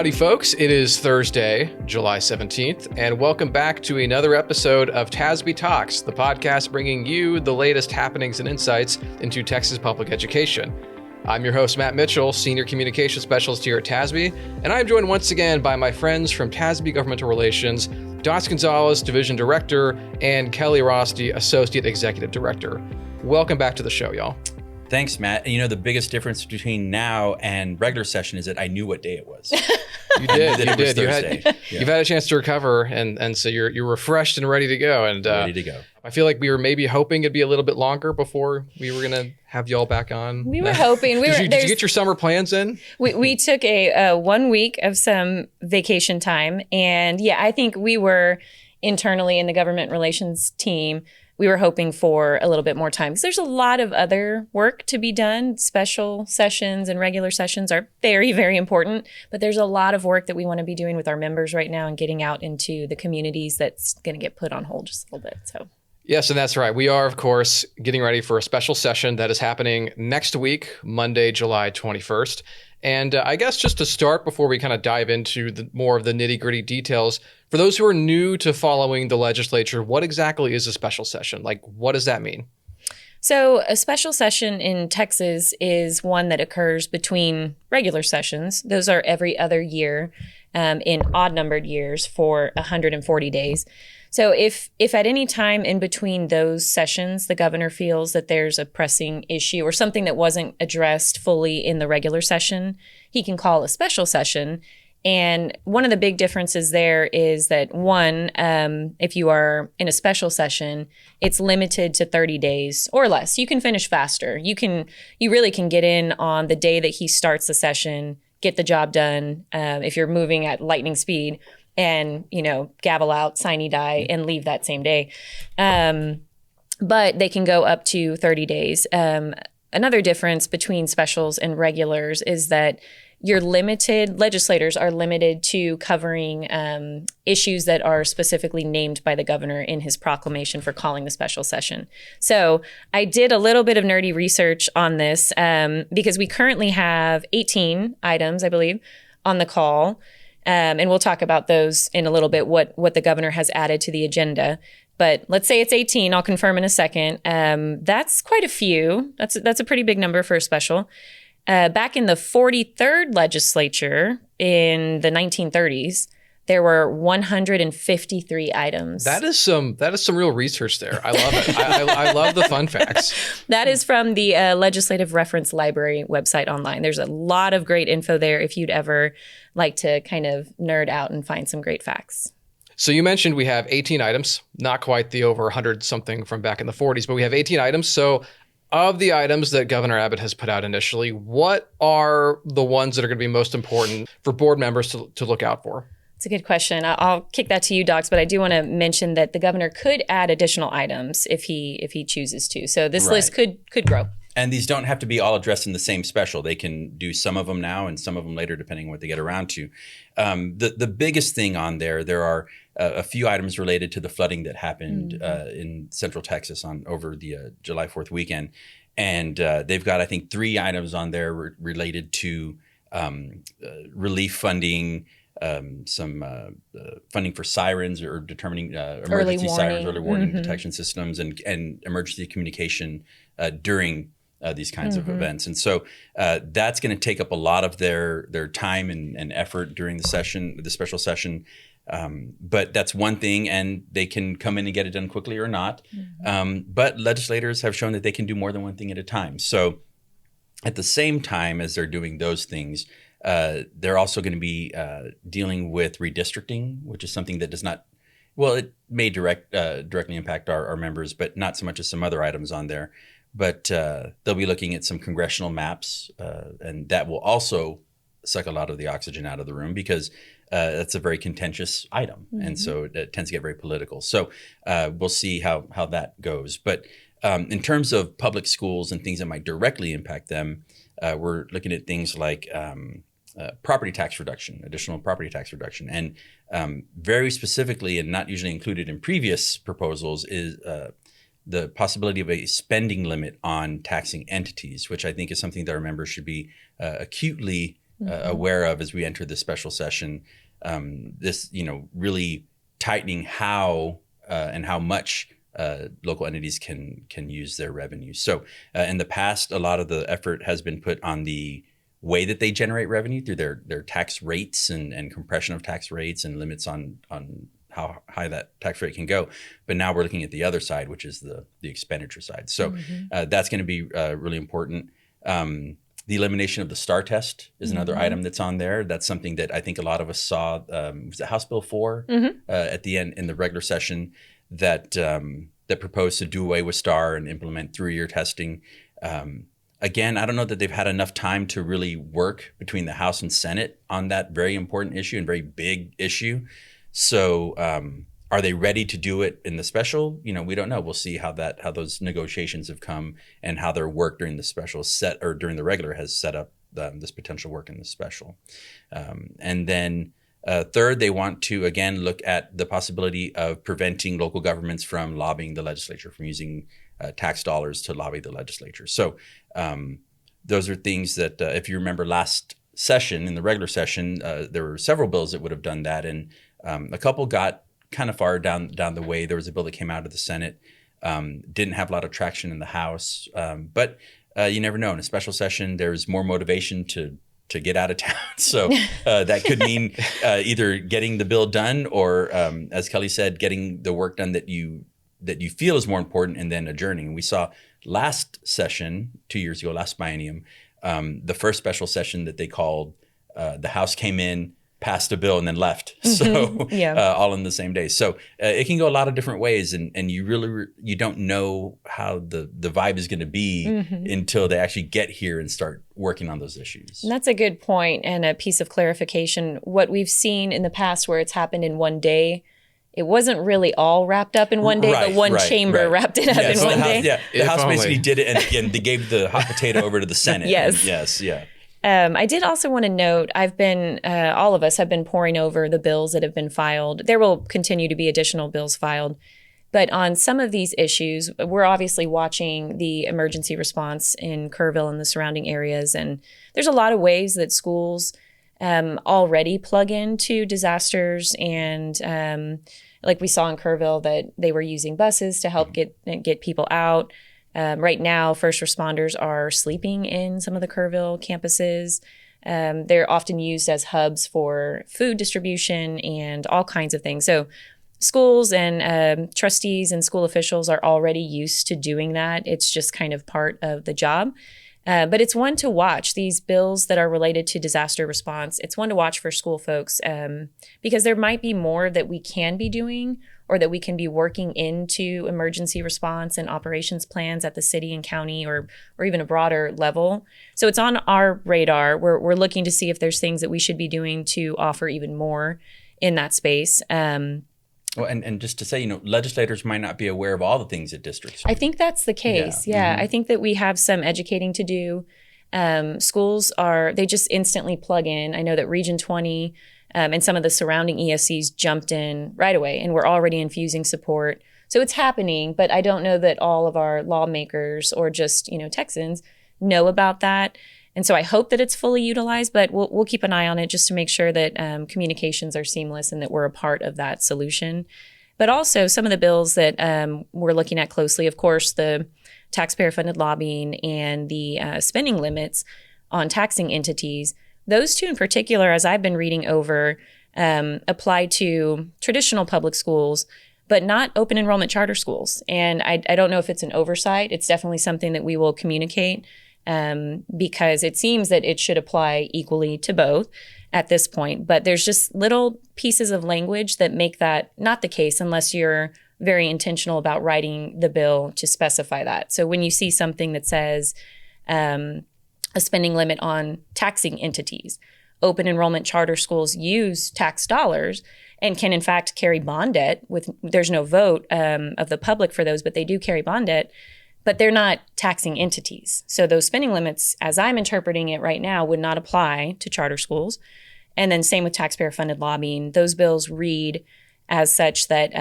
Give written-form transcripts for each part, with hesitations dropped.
Howdy, folks. It is Thursday, July 17th, and welcome back to another episode of TASB Talks, the podcast bringing you the latest happenings and insights into Texas public education. I'm your host, Matt Mitchell, Senior Communications Specialist here at TASB, and I'm joined once again by my friends from TASB Governmental Relations, Gonzalez, Division Director, and Kelly Rasti, Associate Executive Director. Welcome back to the show, y'all. Thanks, Matt. And you know, the biggest difference between now and regular session is that I knew what day it was. You did. You've had a chance to recover, and so you're refreshed and ready to go. And ready to go. I feel like we were maybe hoping it'd be a little bit longer before we were gonna have y'all back on. We were hoping. Did you get your summer plans in? We took a 1 week of some vacation time, and yeah, I think we were internally in the government relations team. We were hoping for a little bit more time because there's a lot of other work to be done. Special sessions and regular sessions are very, very important, but there's a lot of work that we want to be doing with our members right now and getting out into the communities that's going to get put on hold just a little bit. So. Yes, and that's right. We are, of course, getting ready for a special session that is happening next week, Monday, July 21st. And I guess just to start, before we kind of dive into more of the nitty-gritty details, for those who are new to following the legislature, what exactly is a special session? Like, what does that mean? So a special session in Texas is one that occurs between regular sessions. Those are every other year in odd-numbered years for 140 days. So if at any time in between those sessions, the governor feels that there's a pressing issue or something that wasn't addressed fully in the regular session, he can call a special session. And one of the big differences there is that one, if you are in a special session, it's limited to 30 days or less. You can finish faster. You really can get in on the day that he starts the session, get the job done. If you're moving at lightning speed, and, gavel out, sine die, and leave that same day. But they can go up to 30 days. Another difference between specials and regulars is that legislators are limited to covering issues that are specifically named by the governor in his proclamation for calling the special session. So I did a little bit of nerdy research on this because we currently have 18 items, I believe, on the call. And we'll talk about those in a little bit, what the governor has added to the agenda. But let's say it's 18. I'll confirm in a second. That's quite a few. That's a pretty big number for a special. Back in the 43rd legislature in the 1930s, there were 153 items. That is some real research there. I love it. I love the fun facts. That is from the Legislative Reference Library website online. There's a lot of great info there if you'd ever like to kind of nerd out and find some great facts. So you mentioned we have 18 items, not quite the over 100 something from back in the 40s, but we have 18 items. So of the items that Governor Abbott has put out initially, what are the ones that are going to be most important for board members to look out for? It's a good question. I'll kick that to you, Docs, but I do want to mention that the governor could add additional items if he chooses to. So this list could grow. And these don't have to be all addressed in the same special. They can do some of them now and some of them later, depending on what they get around to. The biggest thing on there are a few items related to the flooding that happened in Central Texas over the July 4th weekend. And they've got, I think, 3 items on there related to relief funding, some funding for sirens or determining emergency sirens, early warning detection systems, and emergency communication during these kinds of events. And so that's going to take up a lot of their time and effort during the special session. But that's one thing, and they can come in and get it done quickly or not. But legislators have shown that they can do more than one thing at a time. So at the same time as they're doing those things, they're also going to be dealing with redistricting, which is something that does not, well, it may directly impact our members, but not so much as some other items on there. But they'll be looking at some congressional maps, and that will also suck a lot of the oxygen out of the room because that's a very contentious item. And so it tends to get very political. So we'll see how that goes. But in terms of public schools and things that might directly impact them, we're looking at things like property tax reduction, additional property tax reduction. And very specifically, and not usually included in previous proposals, is the possibility of a spending limit on taxing entities, which I think is something that our members should be acutely aware of as we enter the special session. This, really tightening how and how much local entities can use their revenue. So in the past, a lot of the effort has been put on the way that they generate revenue through their tax rates and compression of tax rates and limits on how high that tax rate can go. But now we're looking at the other side, which is the expenditure side. So that's going to be really important. The elimination of the STAR test is another item that's on there. That's something that I think a lot of us saw. Was it House Bill 4 at the end in the regular session that proposed to do away with STAR and implement 3-year testing. Again, I don't know that they've had enough time to really work between the House and Senate on that very important issue and very big issue. So are they ready to do it in the special? We don't know. We'll see how those negotiations have come and how their work during the special during the regular has set up this potential work in the special. And then third, they want to, again, look at the possibility of preventing local governments from lobbying the legislature, from using tax dollars to lobby the legislature. So those are things that, if you remember last session, in the regular session, there were several bills that would have done that. And a couple got kind of far down the way. There was a bill that came out of the Senate, didn't have a lot of traction in the House. But you never know. In a special session, there's more motivation to get out of town. So that could mean either getting the bill done or, as Kelly said, getting the work done that you feel is more important and then adjourning. And we saw last session, 2 years ago, last biennium, the first special session that they called, the House came in, passed a bill and then left. So all in the same day. So it can go a lot of different ways. And you don't know how the vibe is going to be until they actually get here and start working on those issues. And that's a good point and a piece of clarification. What we've seen in the past where it's happened in one day, it wasn't really all wrapped up in one day, but one chamber wrapped it up in one day. The House basically did it and they gave the hot potato over to the Senate. Yes. I did also want to note, all of us have been poring over the bills that have been filed. There will continue to be additional bills filed. But on some of these issues, we're obviously watching the emergency response in Kerrville and the surrounding areas. And there's a lot of ways that schools already plug into disasters. And like we saw in Kerrville, that they were using buses to help get people out. Right now, first responders are sleeping in some of the Kerrville campuses. They're often used as hubs for food distribution and all kinds of things. So schools and trustees and school officials are already used to doing that. It's just kind of part of the job. But it's one to watch. These bills that are related to disaster response, it's one to watch for school folks because there might be more that we can be doing or that we can be working into emergency response and operations plans at the city and county or even a broader level. So it's on our radar. We're looking to see if there's things that we should be doing to offer even more in that space. Well, and just to say, legislators might not be aware of all the things that districts do. I think that's the case. Yeah. I think that we have some educating to do. Schools they just instantly plug in. I know that Region 20 and some of the surrounding ESCs jumped in right away and we're already infusing support. So it's happening, but I don't know that all of our lawmakers or just, Texans know about that. And so I hope that it's fully utilized, but we'll keep an eye on it just to make sure that communications are seamless and that we're a part of that solution. But also some of the bills that we're looking at closely, of course, the taxpayer-funded lobbying and the spending limits on taxing entities. Those two in particular, as I've been reading over, apply to traditional public schools, but not open enrollment charter schools. And I don't know if it's an oversight. It's definitely something that we will communicate because it seems that it should apply equally to both at this point. But there's just little pieces of language that make that not the case unless you're very intentional about writing the bill to specify that. So when you see something that says a spending limit on taxing entities, open enrollment charter schools use tax dollars and can in fact carry bond debt there's no vote of the public for those, but they do carry bond debt. But they're not taxing entities. So those spending limits, as I'm interpreting it right now, would not apply to charter schools. And then same with taxpayer-funded lobbying. Those bills read as such that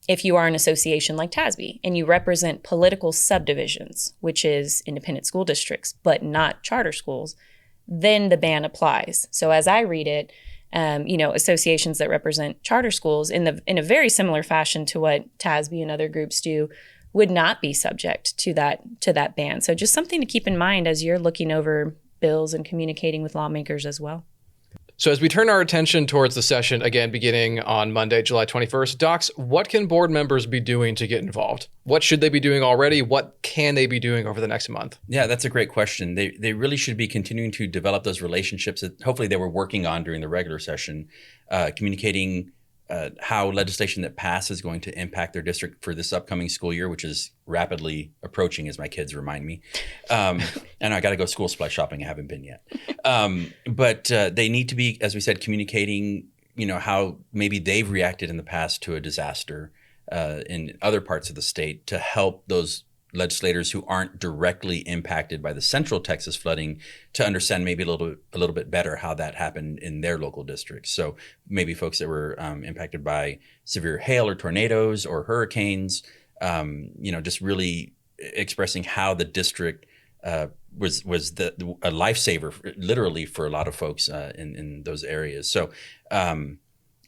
if you are an association like TASB and you represent political subdivisions, which is independent school districts, but not charter schools, then the ban applies. So as I read it, associations that represent charter schools in a very similar fashion to what TASB and other groups do would not be subject to that ban. So just something to keep in mind as you're looking over bills and communicating with lawmakers as well. So as we turn our attention towards the session, again, beginning on Monday, July 21st, Docs, what can board members be doing to get involved? What should they be doing already? What can they be doing over the next month? Yeah, that's a great question. They really should be continuing to develop those relationships that hopefully they were working on during the regular session, communicating how legislation that passed is going to impact their district for this upcoming school year, which is rapidly approaching, as my kids remind me. And I got to go school supply shopping. I haven't been yet. But they need to be, as we said, communicating, how maybe they've reacted in the past to a disaster in other parts of the state to help those legislators who aren't directly impacted by the central Texas flooding to understand maybe a little bit better how that happened in their local districts. So maybe folks that were impacted by severe hail or tornadoes or hurricanes, just really expressing how the district was a lifesaver, literally, for a lot of folks in those areas. So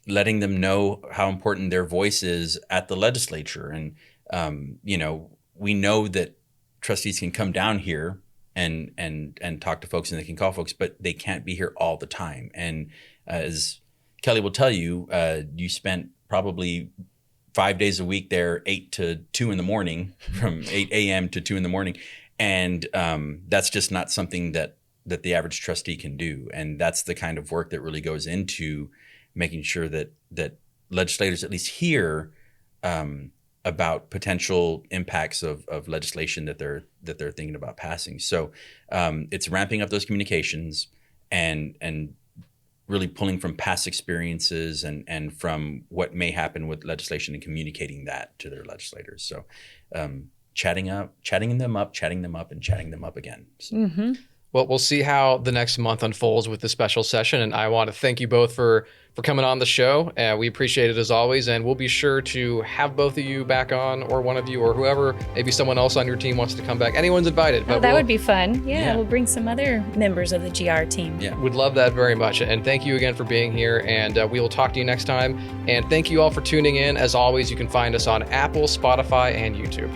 letting them know how important their voice is at the legislature. And, we know that trustees can come down here and talk to folks, and they can call folks, but they can't be here all the time. And as Kelly will tell you, you spent probably 5 days a week there, 8 to 2 in the morning, from 8 a.m. to 2 in the morning. And that's just not something that the average trustee can do. And that's the kind of work that really goes into making sure that legislators at least hear about potential impacts of legislation that they're thinking about passing. So it's ramping up those communications and really pulling from past experiences and from what may happen with legislation and communicating that to their legislators. So chatting them up again. So. Mm-hmm. Well, we'll see how the next month unfolds with the special session. And I want to thank you both for coming on the show. We appreciate it as always. And we'll be sure to have both of you back on, or one of you, or whoever, maybe someone else on your team wants to come back. Anyone's invited. But that would be fun. Yeah, we'll bring some other members of the GR team. Yeah, would love that very much. And thank you again for being here. And we will talk to you next time. And thank you all for tuning in. As always, you can find us on Apple, Spotify, and YouTube.